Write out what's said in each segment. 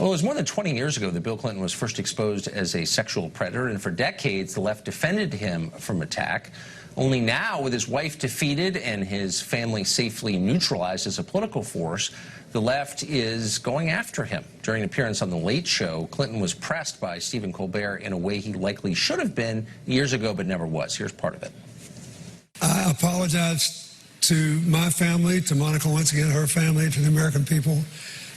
Well, it was more than 20 years ago that Bill Clinton was first exposed as a sexual predator, and for decades the left defended him from attack. Only now, with his wife defeated and his family safely neutralized as a political force, the left is going after him. During an appearance on The Late Show, Clinton was pressed by Stephen Colbert in a way he likely should have been years ago but never was. Here's part of it. I apologize to my family, to Monica once again, her family, to the American people.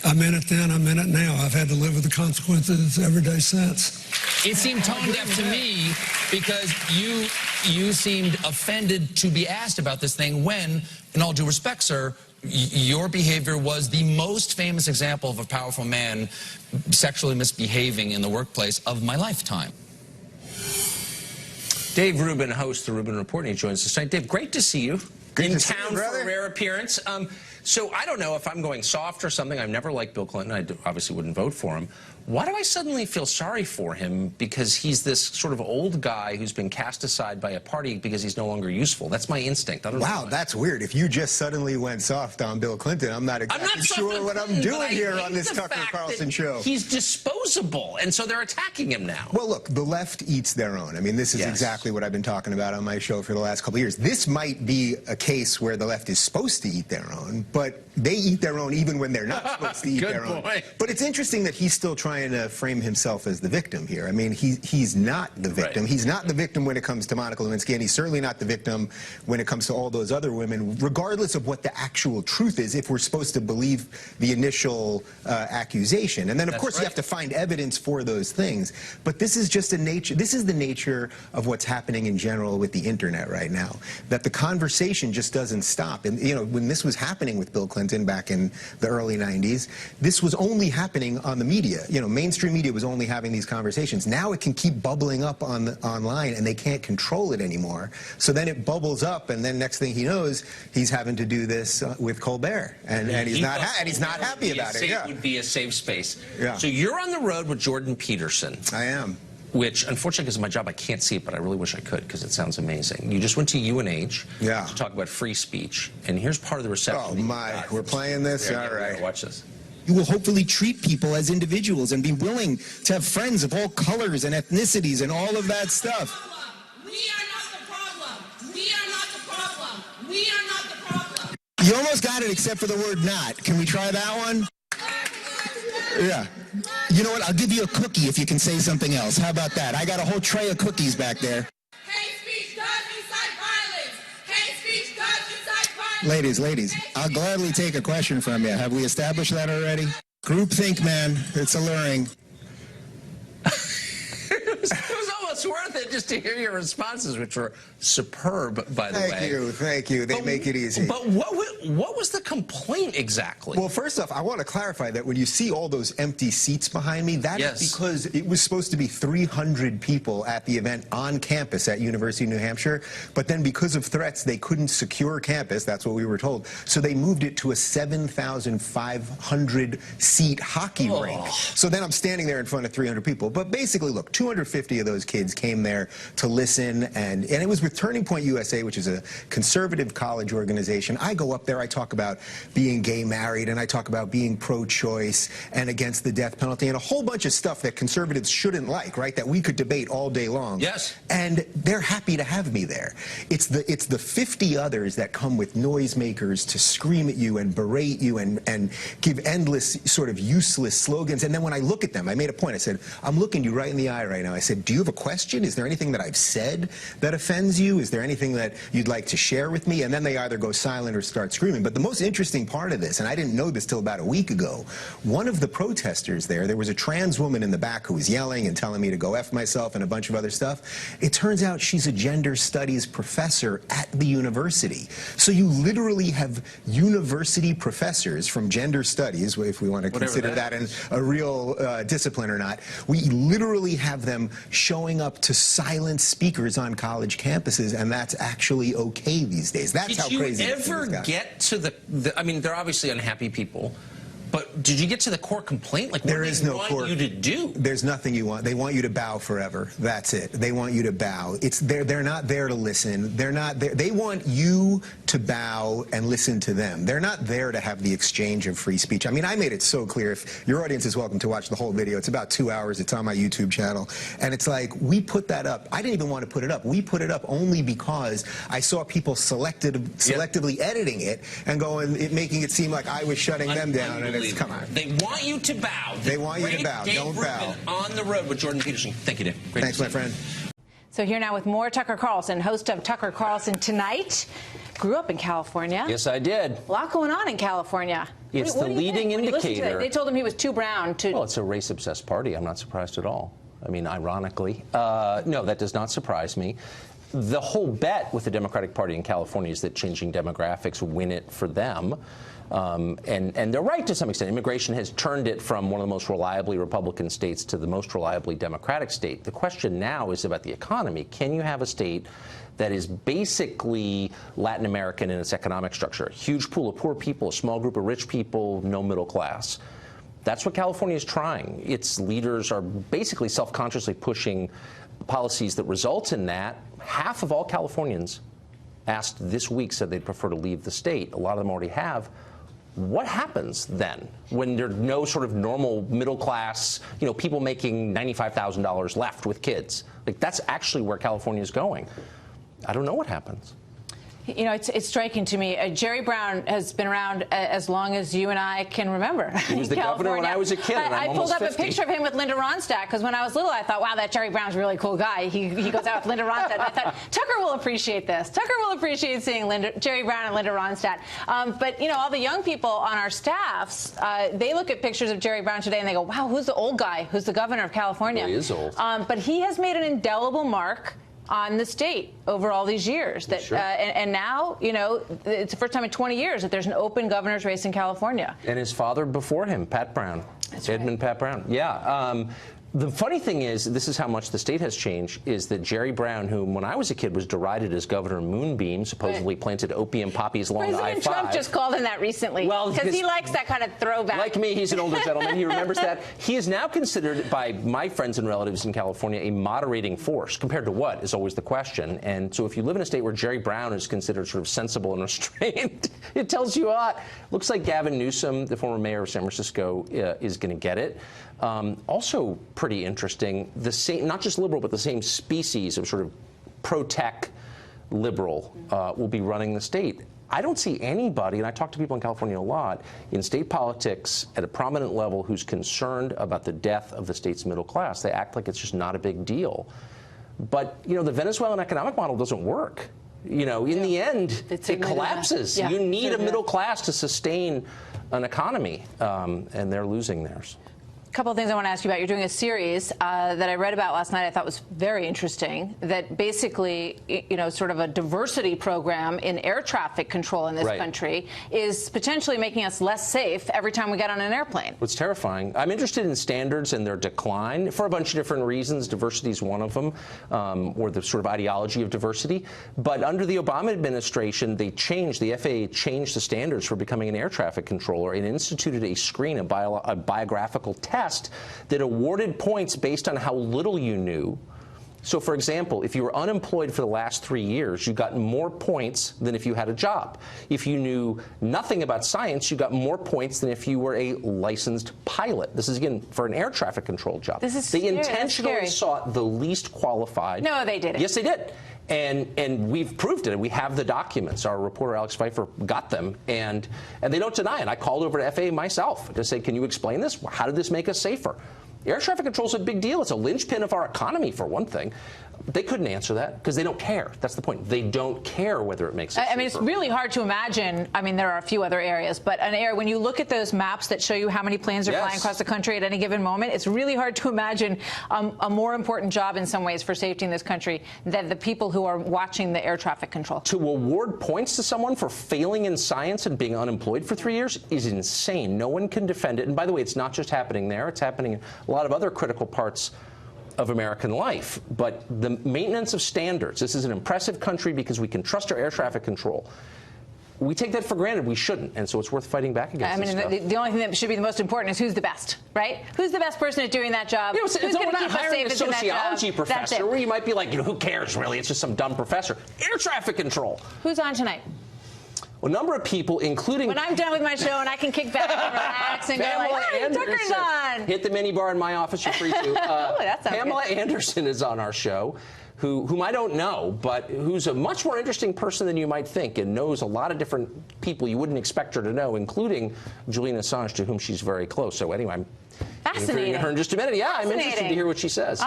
I meant it then, I meant it now. I've had to live with the consequences every day since. It seemed tone deaf to me because you seemed offended to be asked about this thing when, in all due respect, sir, your behavior was the most famous example of a powerful man sexually misbehaving in the workplace of my lifetime. Dave Rubin hosts the Rubin Report, and he joins us tonight. Dave, great to see you. Great in to town see you, for a rare appearance. So I don't know if I'm going soft or something. I've never liked Bill Clinton. I obviously wouldn't vote for him. Why do I suddenly feel sorry for him? Because he's this sort of old guy who's been cast aside by a party because he's no longer useful. That's my instinct. I don't know. Wow, that's weird. If you just suddenly went soft on Bill Clinton, I'm not exactly sure what I'm doing here on this Tucker Carlson show. He's disposable, and so they're attacking him now. Well, look, the left eats their own. I mean, this is exactly what I've been talking about on my show for the last couple of years. This might be a case where the left is supposed to eat their own, but they eat their own even when they're not supposed to eat their own. But it's interesting that he's still trying to frame himself as the victim here. I mean, he's not the victim. He's not the victim when it comes to Monica Lewinsky, and he's certainly not the victim when it comes to all those other women, regardless of what the actual truth is, if we're supposed to believe the initial accusation. And then, of course, you have to find evidence for those things. But this is just this is the nature of what's happening in general with the internet right now, that the conversation just doesn't stop. And, you know, when this was happening with Bill Clinton back in the early 90s, this was only happening on the media. You know, mainstream media was only having these conversations. Now it can keep bubbling up online, and they can't control it anymore. So then it bubbles up, and then next thing he knows, he's having to do this with Colbert, and he's not happy about it. It would be a safe space. Yeah. So you're on the road with Jordan Peterson. I am. Which, unfortunately, because of my job, I can't see it, but I really wish I could because it sounds amazing. You just went to UNH to talk about free speech, and here's part of the reception. Oh, my. We're playing this? All right. Watch this. You will hopefully treat people as individuals and be willing to have friends of all colors and ethnicities and all of that stuff. We are not the problem. We are not the problem. We are not the problem. You almost got it except for the word not. Can we try that one? Yeah. You know what? I'll give you a cookie if you can say something else. How about that? I got a whole tray of cookies back there. Hate speech does incite violence. Hate speech does incite violence. Ladies, I'll gladly take a question from you. Have we established that already? Groupthink, man. It's alluring. It was almost worth it just to hear your responses, which were superb, by the way. Thank you. They make it easy. But what was the complaint exactly? Well, first off, I want to clarify that when you see all those empty seats behind me, that is because it was supposed to be 300 people at the event on campus at University of New Hampshire, but then because of threats, they couldn't secure campus. That's what we were told. So they moved it to a 7,500-seat hockey rink. So then I'm standing there in front of 300 people. But basically, look, 250 of those kids came there to listen, and it was with Turning Point USA, which is a conservative college organization. I go up there, I talk about being gay married, and I talk about being pro-choice and against the death penalty, and a whole bunch of stuff that conservatives shouldn't like, right, that we could debate all day long. Yes. And they're happy to have me there. It's the 50 others that come with noisemakers to scream at you and berate you and give endless sort of useless slogans. And then when I look at them, I made a point. I said, I'm looking you right in the eye right now. I said, do you have a question? Is there anything that I've said that offends you? Is there anything that you'd like to share with me? And then they either go silent or start screaming. But the most interesting part of this, and I didn't know this till about a week ago, one of the protesters there was a trans woman in the back who was yelling and telling me to go F myself and a bunch of other stuff. It turns out she's a gender studies professor at the university. So you literally have university professors from gender studies, if we want to consider that a real discipline or not. We literally have them showing up to silent speakers on college campuses, and that's actually okay these days. That's how crazy it is. Did you ever get to the I mean, they're obviously unhappy people, But did you get to the core complaint? Like, what There do is they no want core. you to do? There's nothing you want. They want you to bow forever. That's it. They want you to bow. They're not there to listen. They're not there. They want you to bow and listen to them. They're not there to have the exchange of free speech. I mean, I made it so clear. If your audience is welcome to watch the whole video, it's about 2 hours. It's on my YouTube channel. And it's like, we put that up. I didn't even want to put it up. We put it up only because I saw people selectively editing it and making it seem like I was shutting them down. And it's, come on. They want you to bow. They want you to bow. Don't bow. On the road with Jordan Peterson. Thank you, Dave. Great. Thanks, my friend. So here now with more Tucker Carlson, host of Tucker Carlson Tonight. Grew up in California. Yes, I did. A lot going on in California. It's what the do you leading think when you listen to indicator. that? They told him he was too brown to... Well, it's a race-obsessed party. I'm not surprised at all. I mean, ironically. No, that does not surprise me. The whole bet with the Democratic Party in California is that changing demographics win it for them. And they're right to some extent. Immigration has turned it from one of the most reliably Republican states to the most reliably Democratic state. The question now is about the economy. Can you have a state that is basically Latin American in its economic structure? A huge pool of poor people, a small group of rich people, no middle class. That's what California is trying. Its leaders are basically self-consciously pushing policies that result in that. Half of all Californians asked this week said they'd prefer to leave the state. A lot of them already have. What happens then when there's no sort of normal middle class, people making $95,000 left with kids? Like, that's actually where California is going. I don't know what happens. You know, it's striking to me. Jerry Brown has been around as long as you and I can remember. He was the governor when I was a kid, and I'm I pulled almost up 50. a picture of him with Linda Ronstadt, because when I was little, I thought, wow, that Jerry Brown's a really cool guy. He goes out with Linda Ronstadt. And I thought, Tucker will appreciate this. Tucker will appreciate seeing Jerry Brown and Linda Ronstadt. But, all the young people on our staffs, they look at pictures of Jerry Brown today, and they go, wow, who's the old guy who's the governor of California? Well, he is old. But he has made an indelible mark on the state over all these years. That Sure. and now, it's the first time in 20 years that there's an open governor's race in California. And his father before him, Pat Brown. That's Edmund right. Pat Brown. Yeah. The funny thing is, this is how much the state has changed, is that Jerry Brown, whom when I was a kid was derided as Governor Moonbeam, supposedly planted opium poppies along the I-5. President Trump just called him that recently. Well, because he likes that kind of throwback. Like me, he's an older gentleman. He remembers that. He is now considered by my friends and relatives in California a moderating force. Compared to what is always the question. And so if you live in a state where Jerry Brown is considered sort of sensible and restrained, it tells you a lot. Looks like Gavin Newsom, the former mayor of San Francisco, is going to get it. Also pretty interesting, the same, not just liberal, but the same species of sort of pro-tech liberal will be running the state. I don't see anybody, and I talk to people in California a lot, in state politics at a prominent level who's concerned about the death of the state's middle class. They act like it's just not a big deal. But, the Venezuelan economic model doesn't work. In the end, it collapses. Yeah, you need a middle class to sustain an economy, and they're losing theirs. A couple of things I want to ask you about. You're doing a series that I read about last night I thought was very interesting, that basically, sort of a diversity program in air traffic control in this country is potentially making us less safe every time we get on an airplane. It's terrifying. I'm interested in standards and their decline for a bunch of different reasons. Diversity is one of them, or the sort of ideology of diversity. But under the Obama administration, the FAA changed the standards for becoming an air traffic controller and instituted a screen, a biographical test that awarded points based on how little you knew. So, for example, if you were unemployed for the last 3 years, you got more points than if you had a job. If you knew nothing about science, you got more points than if you were a licensed pilot. This is, again, for an air traffic control job. This is They scary. intentionally sought the least qualified. No, they didn't. Yes, they did. And we've proved it. We have the documents. Our reporter, Alex Pfeiffer, got them. And they don't deny it. I called over to FAA myself to say, can you explain this? How did this make us safer? Air traffic control is a big deal. It's a linchpin of our economy, for one thing. They couldn't answer that because they don't care. That's the point. They don't care whether it makes us I mean, it's really hard to imagine. I mean, there are a few other areas, but when you look at those maps that show you how many planes are flying across the country at any given moment, it's really hard to imagine a more important job in some ways for safety in this country than the people who are watching the air traffic control. To award points to someone for failing in science and being unemployed for 3 years is insane. No one can defend it. And by the way, it's not just happening there. It's happening in a lot of other critical parts of American life. But the maintenance of standards, this is an impressive country because we can trust our air traffic control. we take that for granted. We shouldn't, and so it's worth fighting back against. I mean, the only thing that should be the most important is who's the best, right? Who's the best person at doing that job? You know, who's going to keep us hiring safe a in that sociology job? professor where you might be like, who cares really? It's just some dumb professor. Air traffic control. Who's on tonight? Well, a number of people, including... When I'm done with my show and I can kick back and relax and go like, hey, Tucker's on. Hit the mini bar in my office. You're free to. That sounds Pamela good. Anderson is on our show, whom I don't know, but who's a much more interesting person than you might think and knows a lot of different people you wouldn't expect her to know, including Julian Assange, to whom she's very close. So anyway, I'm interviewing her in just a minute. Yeah, I'm interested to hear what she says.